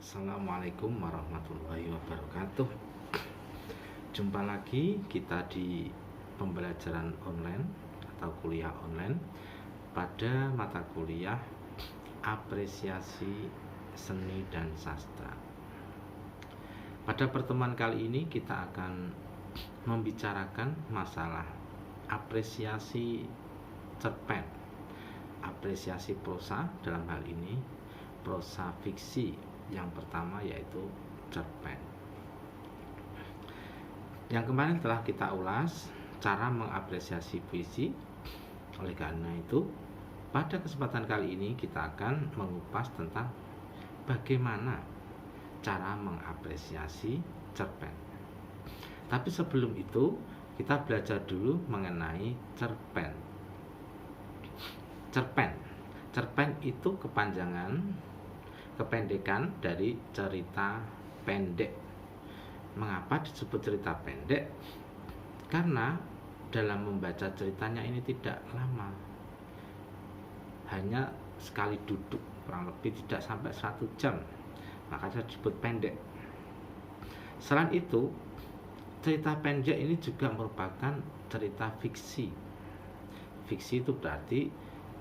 Assalamualaikum warahmatullahi wabarakatuh. Jumpa lagi kita di pembelajaran online atau kuliah online pada mata kuliah apresiasi seni dan sastra. Pada pertemuan kali ini kita akan membicarakan masalah apresiasi cerpen, apresiasi prosa, dalam hal ini prosa fiksi. Yang pertama yaitu cerpen. Yang kemarin telah kita ulas cara mengapresiasi puisi. Oleh karena itu, pada kesempatan kali ini kita akan mengupas tentang bagaimana cara mengapresiasi cerpen. Tapi sebelum itu, kita belajar dulu mengenai cerpen. Cerpen itu kependekan dari cerita pendek. Mengapa disebut cerita pendek? Karena dalam membaca ceritanya ini tidak lama, hanya sekali duduk, kurang lebih tidak sampai 1 jam, makanya disebut pendek. Selain itu, cerita pendek ini juga merupakan cerita fiksi. Fiksi itu berarti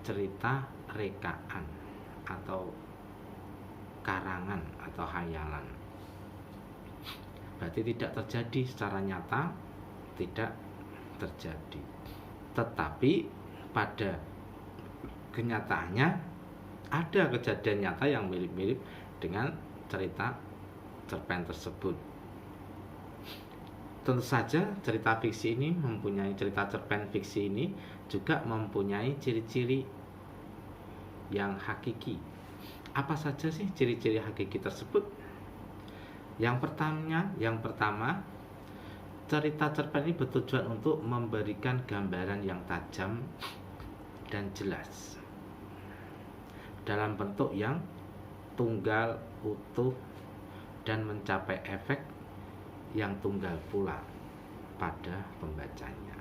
cerita rekaan atau karangan atau hayalan. Berarti tidak terjadi secara nyata, tidak terjadi. Tetapi pada kenyataannya ada kejadian nyata yang mirip-mirip dengan cerita cerpen tersebut. Tentu saja cerita cerpen fiksi ini juga mempunyai ciri-ciri yang hakiki. Apa saja sih ciri-ciri hakiki tersebut? Yang pertama, cerita cerpen ini bertujuan untuk memberikan gambaran yang tajam dan jelas dalam bentuk yang tunggal, utuh, dan mencapai efek yang tunggal pula pada pembacanya.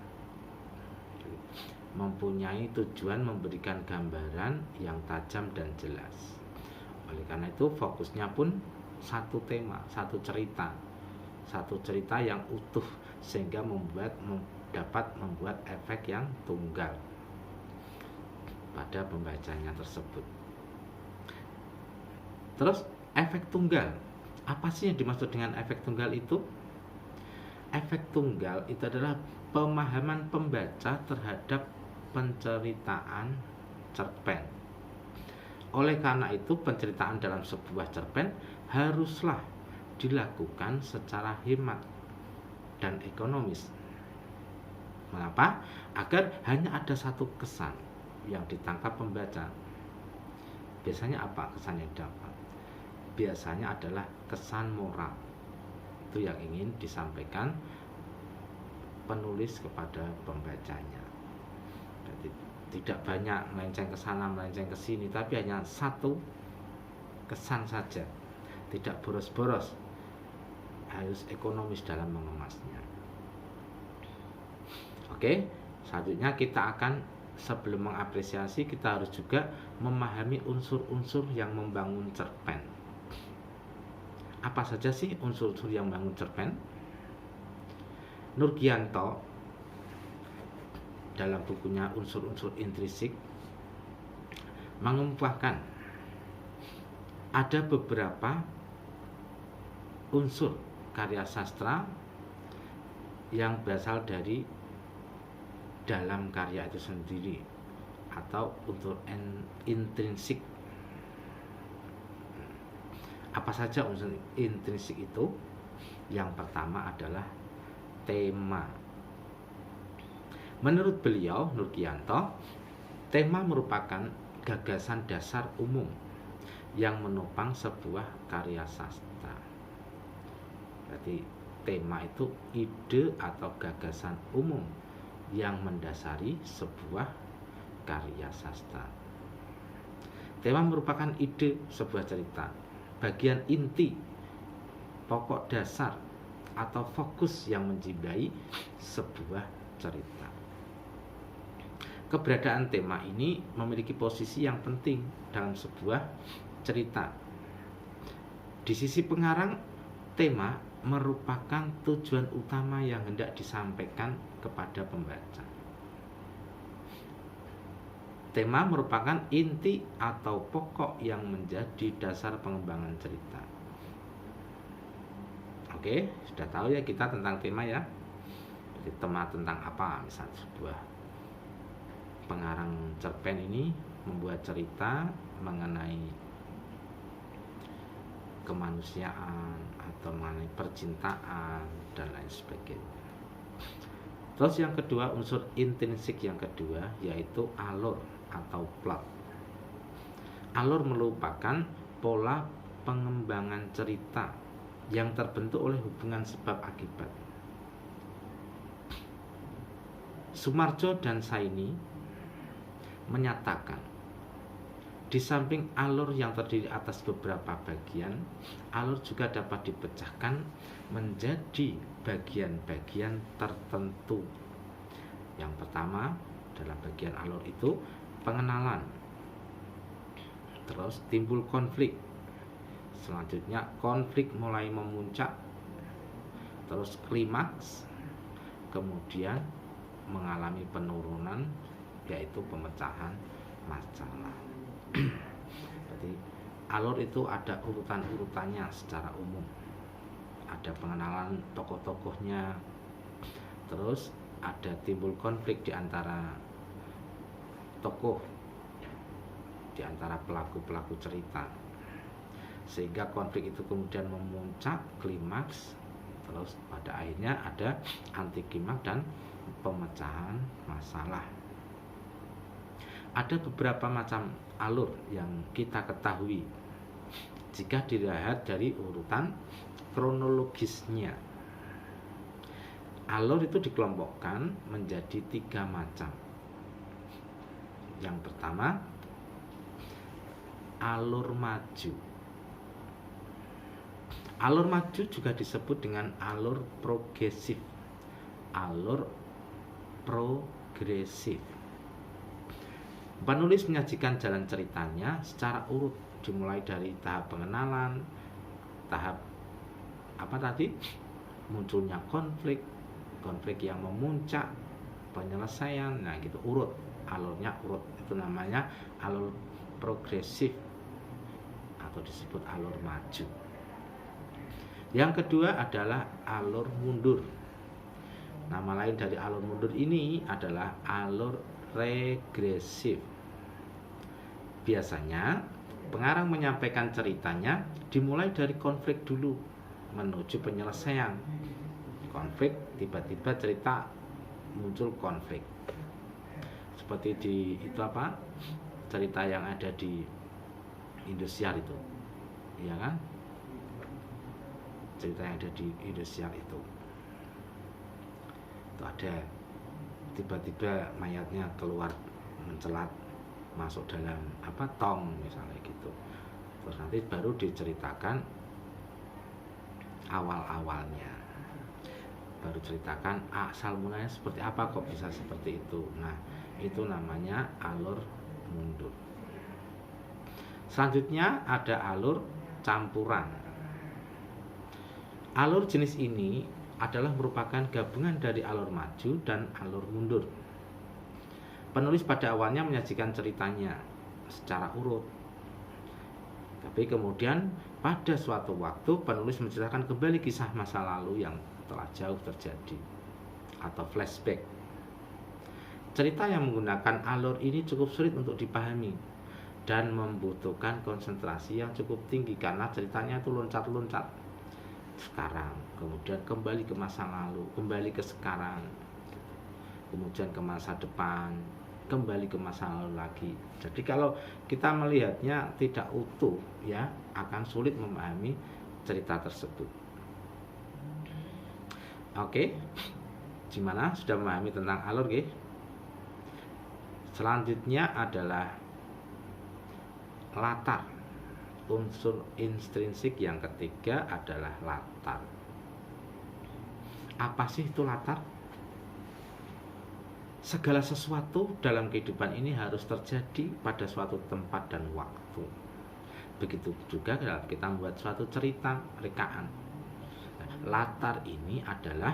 Mempunyai tujuan memberikan gambaran yang tajam dan jelas. Oleh karena itu fokusnya pun satu tema, satu cerita yang utuh, sehingga dapat membuat efek yang tunggal pada pembacanya tersebut. Terus efek tunggal, apa sih yang dimaksud dengan efek tunggal itu? Efek tunggal itu adalah pemahaman pembaca terhadap penceritaan cerpen. Oleh karena itu, penceritaan dalam sebuah cerpen haruslah dilakukan secara hemat dan ekonomis. Mengapa? Agar hanya ada satu kesan yang ditangkap pembaca. Biasanya apa kesan yang dapat? Biasanya adalah kesan moral. Itu yang ingin disampaikan penulis kepada pembacanya. Jadi tidak banyak melenceng ke sana, melenceng ke sini, tapi hanya satu kesan saja. Tidak boros-boros, harus ekonomis dalam mengemasnya. Oke, selanjutnya kita akan, sebelum mengapresiasi, kita harus juga memahami unsur-unsur yang membangun cerpen. Apa saja sih unsur-unsur yang membangun cerpen? Nurgianto dalam bukunya Unsur-unsur Intrinsik mengemukakan ada beberapa unsur karya sastra yang berasal dari dalam karya itu sendiri atau unsur intrinsik. Apa saja unsur intrinsik itu? Yang pertama adalah tema. Menurut beliau, Nurgianto, tema merupakan gagasan dasar umum yang menopang sebuah karya sastra. Berarti tema itu ide atau gagasan umum yang mendasari sebuah karya sastra. Tema merupakan ide sebuah cerita, bagian inti, pokok dasar atau fokus yang menjiwai sebuah cerita. Keberadaan tema ini memiliki posisi yang penting dalam sebuah cerita. Di sisi pengarang, tema merupakan tujuan utama yang hendak disampaikan kepada pembaca. Tema merupakan inti atau pokok yang menjadi dasar pengembangan cerita. Oke, sudah tahu ya kita tentang tema ya. Jadi tema tentang apa? Misalnya sebuah pengarang cerpen ini membuat cerita mengenai kemanusiaan atau mengenai percintaan dan lain sebagainya. Terus yang kedua, unsur intrinsik yang kedua yaitu alur atau plot. Alur merupakan pola pengembangan cerita yang terbentuk oleh hubungan sebab akibat. Soemarjo dan Saini menyatakan, di samping alur yang terdiri atas beberapa bagian, alur juga dapat dipecahkan menjadi bagian-bagian tertentu. Yang pertama, dalam bagian alur itu pengenalan, terus timbul konflik, selanjutnya konflik mulai memuncak, terus klimaks, kemudian mengalami penurunan yaitu pemecahan masalah. Jadi alur itu ada urutan-urutannya secara umum. Ada pengenalan tokoh-tokohnya, terus ada timbul konflik di antara tokoh, di antara pelaku-pelaku cerita, sehingga konflik itu kemudian memuncak klimaks, terus pada akhirnya ada anti klimaks dan pemecahan masalah. Ada beberapa macam alur yang kita ketahui jika dilihat dari urutan kronologisnya. Alur itu dikelompokkan menjadi 3 macam. Yang pertama, alur maju. Alur maju juga disebut dengan alur progresif. Alur progresif. Penulis menyajikan jalan ceritanya secara urut, dimulai dari tahap pengenalan, tahap munculnya konflik yang memuncak, penyelesaian, nah gitu, urut, alurnya urut, itu namanya alur progresif atau disebut alur maju. Yang kedua adalah alur mundur. Nama lain dari alur mundur ini adalah alur regresif. Biasanya pengarang menyampaikan ceritanya dimulai dari konflik dulu menuju penyelesaian. Konflik, tiba-tiba cerita muncul konflik. Seperti di cerita yang ada di Indosiar itu. Iya kan? Cerita yang ada di Indosiar itu ada tiba-tiba mayatnya keluar mencelat masuk dalam tong misalnya gitu. Terus nanti baru diceritakan awal-awalnya, baru ceritakan asal mulanya seperti apa kok bisa seperti itu. Nah, itu namanya alur mundur. Selanjutnya ada alur campuran. Alur jenis ini adalah merupakan gabungan dari alur maju dan alur mundur. Penulis pada awalnya menyajikan ceritanya secara urut, tapi kemudian pada suatu waktu penulis menceritakan kembali kisah masa lalu yang telah jauh terjadi atau flashback. Cerita yang menggunakan alur ini cukup sulit untuk dipahami dan membutuhkan konsentrasi yang cukup tinggi karena ceritanya itu loncat-loncat. Sekarang, kemudian kembali ke masa lalu, kembali ke sekarang, kemudian ke masa depan, kembali ke masa lalu lagi. Jadi kalau kita melihatnya tidak utuh, ya akan sulit memahami cerita tersebut. Oke, gimana? Sudah memahami tentang alur, oke? Selanjutnya adalah latar. Unsur intrinsik yang ketiga adalah latar. Apa sih itu latar? Segala sesuatu dalam kehidupan ini harus terjadi pada suatu tempat dan waktu. Begitu juga dalam kita membuat suatu cerita rekaan. Nah, latar ini adalah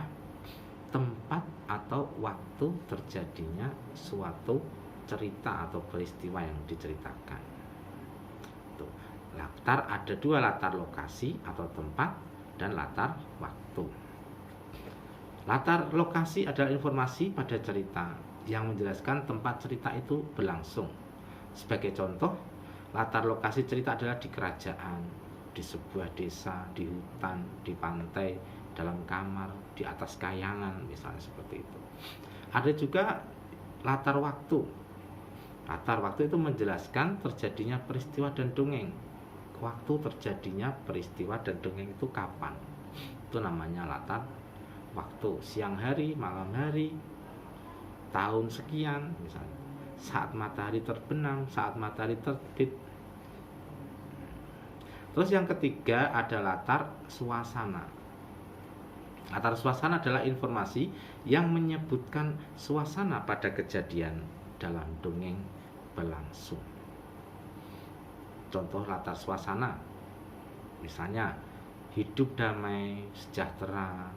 tempat atau waktu terjadinya suatu cerita atau peristiwa yang diceritakan. Tuh, latar ada dua, latar lokasi atau tempat dan latar waktu. Latar lokasi adalah informasi pada cerita yang menjelaskan tempat cerita itu berlangsung. Sebagai contoh, latar lokasi cerita adalah di kerajaan, di sebuah desa, di hutan, di pantai, dalam kamar, di atas kayangan, misalnya seperti itu. Ada juga latar waktu. Latar waktu itu menjelaskan terjadinya peristiwa dan dongeng. Waktu terjadinya peristiwa dan dongeng itu kapan? Itu namanya latar waktu. Siang hari, malam hari, tahun sekian, misalnya saat matahari terbenam, saat matahari terbit. Terus yang ketiga ada latar suasana. Latar suasana adalah informasi yang menyebutkan suasana pada kejadian dalam dongeng berlangsung. Contoh latar suasana, misalnya hidup damai, sejahtera,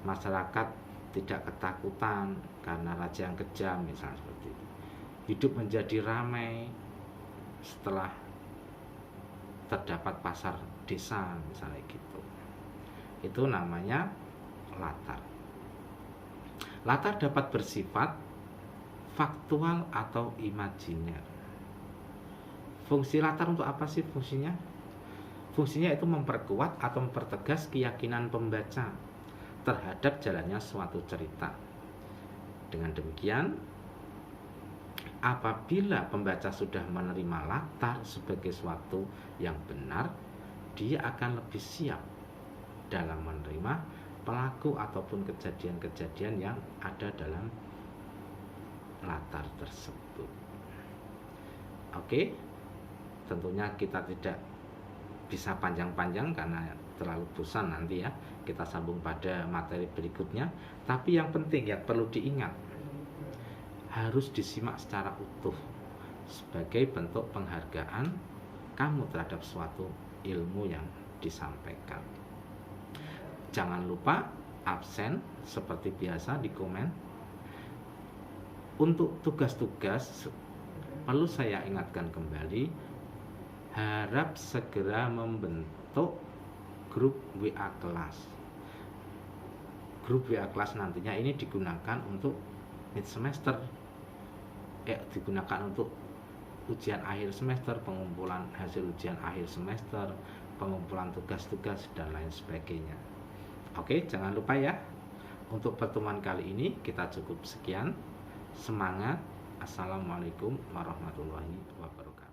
masyarakat tidak ketakutan karena raja yang kejam, misalnya seperti itu. Hidup menjadi ramai setelah terdapat pasar desa, misalnya gitu. Itu namanya latar. Latar dapat bersifat faktual atau imajiner. Fungsi latar untuk apa sih fungsinya? Fungsinya itu memperkuat atau mempertegas keyakinan pembaca terhadap jalannya suatu cerita. Dengan demikian, apabila pembaca sudah menerima latar sebagai suatu yang benar, dia akan lebih siap dalam menerima pelaku ataupun kejadian-kejadian yang ada dalam latar tersebut. Oke, tentunya kita tidak bisa panjang-panjang karena terlalu bosan nanti ya. Kita sambung pada materi berikutnya. Tapi yang penting yang perlu diingat, harus disimak secara utuh sebagai bentuk penghargaan kamu terhadap suatu ilmu yang disampaikan. Jangan lupa absen seperti biasa di komen. Untuk tugas-tugas perlu saya ingatkan kembali, harap segera membentuk grup WA kelas. Grup WA kelas nantinya ini digunakan untuk mid semester, digunakan untuk ujian akhir semester, pengumpulan hasil ujian akhir semester, pengumpulan tugas-tugas dan lain sebagainya. Oke, jangan lupa ya. Untuk pertemuan kali ini kita cukup sekian. Semangat. Assalamualaikum warahmatullahi wabarakatuh.